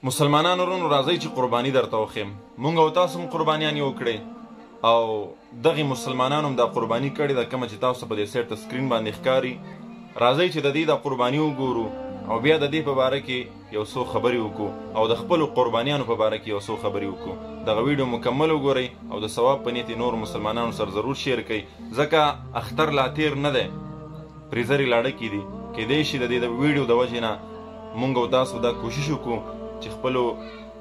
مسلمانانو ورونو راځئ چې قرباني درته وښیم. مونږ او تاسو هم قربانیانې وکړې او دغې مسلمانانو هم دا قرباني کړې ده کومه چې تاسو په دې سیټ ته سکرین باندې ښکاري. راځئ چې د دې دا قرباني وګورو او بیا د دې په باره کې یو څو خبرې وکړو او د خپلو قربانیانو په باره کې یو څو خبرې وکړو. دغه ویډیو مکمل وګورئ او د ثواب په نیت یې نور مسلمانانو سره ضرور شیر کړئ، ځکه اختر لا تیر نه دی، پریزرې لاړکې دي. کیدای شي د دې د ویډیو د وجې نه مونږ او تاسو دا کوشش وکړو چې خپلو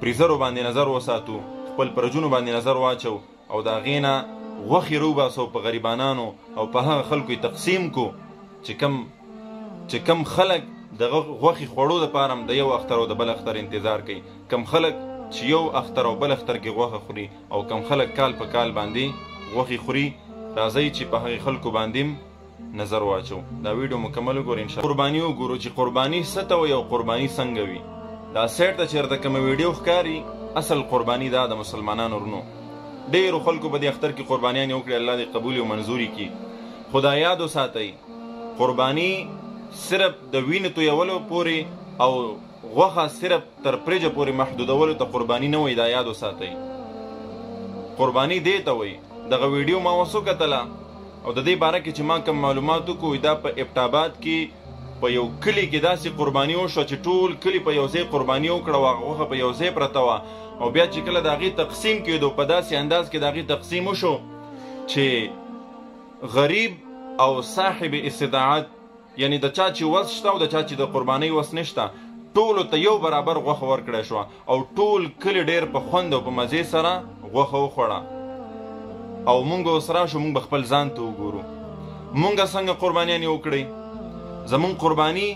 پریزرو باندې نظر وساتو، خپل پرجونو باندې نظر واچو او د هغې نه غوښې روباسو په غریبانانو او په هغه خلکو یې تقسیم کو چې کم خلک دغه غوښې خوړو دپاره هم د یو اختر او د بل اختر انتظار کوي، کم خلک چې یو اختر او بل اختر کې غوښه خوري او کم خلک کال په کال باندې غوښې خوري. راځئ چې په هغې خلکو باندې نظر واچو. دا ویډیو مکمل وګورئ انشاءالله. قرباني وګورو چې قرباني څه ته وایي او قرباني څنګه وي. دا سیټ ته چېرته کومه ویډیو ښکاري اصل قرباني دا د مسلمانانو ورونو. ډېرو خلکو په دې اختر کې قربانیانې وکړې، الله دې قبول او منظوري کړي. خو دا یاد وساتئ قرباني صرف د وینې تویولو پورې او غوښه صرف تر پرېجه پورې محدودولو ته قرباني نه وایي. دا یاد وساتئ قرباني دې ته وایي. دغه ویډیو ما اوس وکتله او د دې باره کې چې ما کوم معلومات وکړو دا په ابټاباد کې په یو کلي کې داسې قرباني وشوه چې ټول کلي په یو ځای قرباني وکړه او هغه غوښه په یو ځای پرته وه او بیا چې کله د هغې تقسیم کېدو په داسې انداز کې د هغې تقسیم وشو چې غریب او صاحب استطاعت یعنی د چا چې وس شته او د چا چې د قربانۍ وس نشته ټولو ته یو برابر غوښه ورکړی شوه او ټول کلي ډېر په خوند او په مزې سره غوښه وخوړه. او مونږ اوس راشو مونږ به خپل ځان ته وګورو مونږ څنګه قربانیانې وکړئ. زمونږ قرباني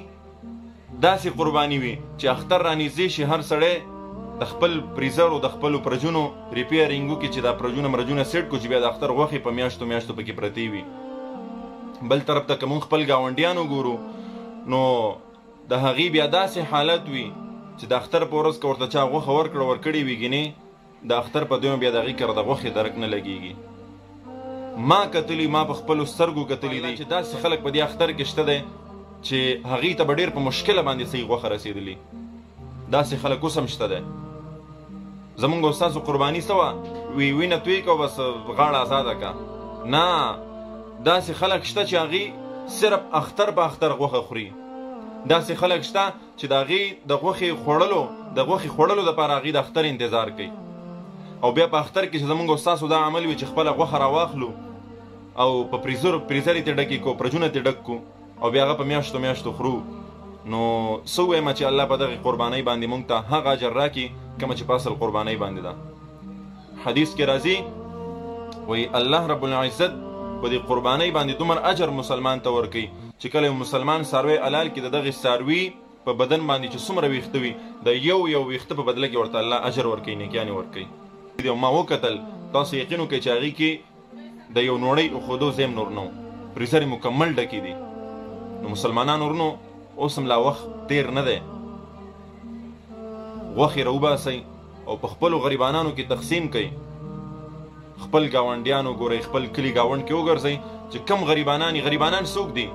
داسې قرباني وي چې اختر رانږدې شي هر سړی د خپل پریزر او د خپلو پرجونو ریپیرینګ وکړي چې دا پرجونه مرجونه سیټ کړو چې بیا د اختر غوښې په میاشتو میاشتو پکې پرتې وي. بل طرف ته که مونږ خپل ګاونډیان وګورو نو د هغې بیا داسې حالت وي چې د اختر په ورځ که ورته چا غوښه ورکړې وي ګینې د اختر په دویم بیا د هغې کره د غوښې درک نه لګېږي. ما کتلی ما په خپلو سترګو کتلی دی چې داسې خلک په دې اختر کې شته دی چې هغې ته به ډېر په مشکله باندې صحیح غوښه رسېدلي. داسې خلک اوس هم شته دی. زمونږ او ستاسو قرباني څه وه وی وینه توی که بس غاړه ازاده که نه، داسې خلک شته چې هغې صرف اختر په اختر غوښه خوري. داسې خلک شته چې د هغې د غوښې خوړلو دپاره هغې د اختر انتظار کوي او بیا په اختر کې چې زمونږ او ستاسو دا عمل وي چې خپله غوښه راواخلو او په پریزر یې ترې ډکې کړو، پرجونه ترې ډک کړو او بیا هغه په میاشتو میاشتو خورو. نو څه ووایم چې الله په دغې قربانۍ باندې مونږ ته هغه اجر راکړي کومه چې په اصل قربانۍ باندې ده. حدیث کې راځي وایي الله رب العزت په دې قربانۍ باندې دومره اجر مسلمان ته ورکوي چې کله یو مسلمان څاروی حلال کړي د دغې څاروي په بدن باندې چې څومره ویښته وي د یو ویښته په بدله کې ورته الله اجر ورکوي، نیکیانې ورکوي. ما وکتل تاسو یقین وکړئ چې هغې کې د یو نوړۍ اښودو ځای هم نور نه و، پریزر یې مکمل ډکې دي. نو مسلمانانو ورونو اوس هم لا وخت تیر نه دی، غوښې راوباسئ او په خپلو غریبانانو کې تقسیم کوئ. خپل ګاونډیان وګورئ، خپل کلي ګاونډ کې وګرځئ چې کم غریبانان څوک دي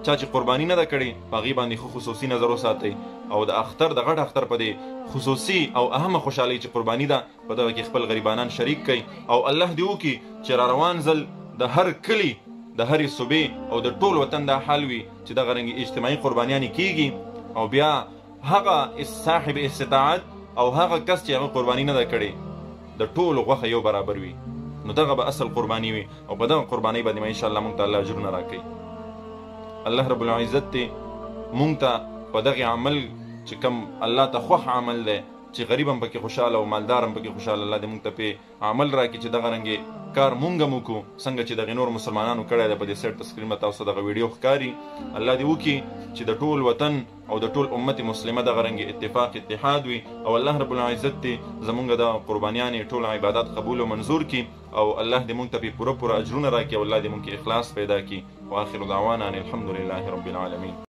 چا چې قرباني نه ده کړې په هغې باندې ښه خصوصي نظر وساتئ او د اختر د غټ اختر په دې خصوصي او اهمه خوشحالۍ چې قرباني ده په دغه کې خپل غریبانان شریک کړئ او الله دې وکړي چې را روان ځل د هر کلي د هرې صوبې او د ټول وطن دا حال وي چې دغه رنګې اجتماعي قربانیانې کېږي او بیا هغه صاحب استطاعت او هغه کس چې هغه قرباني نه ده کړې د ټولو غوښه یو برابر وي. نو دغه به اصل قرباني وي او په دغه قربانۍ باندې به انشاءالله مونږ ته الله اجرونه راکوي. الله رب العزت دې مونږ ته په دغې عمل چې کوم الله ته خوښ عمل دی چې غریب هم پکې خوشحاله او مالدار هم پکې خوشحاله، الله دې مونږ ته پې عمل راکړي چې دغه رنګې کار مونږ هم وکړو څنګه چې دغې نور مسلمانانو کړی دی. په دې سیټ ته سکرین به تاسو دغه ویډیو ښکاري. الله دې وکړي چې د ټول وطن او د ټول امت مسلمه دغه رنګې اتحاد وي او الله رب العزت دې زمونږ د قربانیانې ټول عبادات قبول او منظور کړي او الله دې مونږ ته پې پوره اجرونه راکړي او الله دې مونږ کې اخلاص پیدا کړي. واخر دعوانا ان الحمد لله رب العالمین.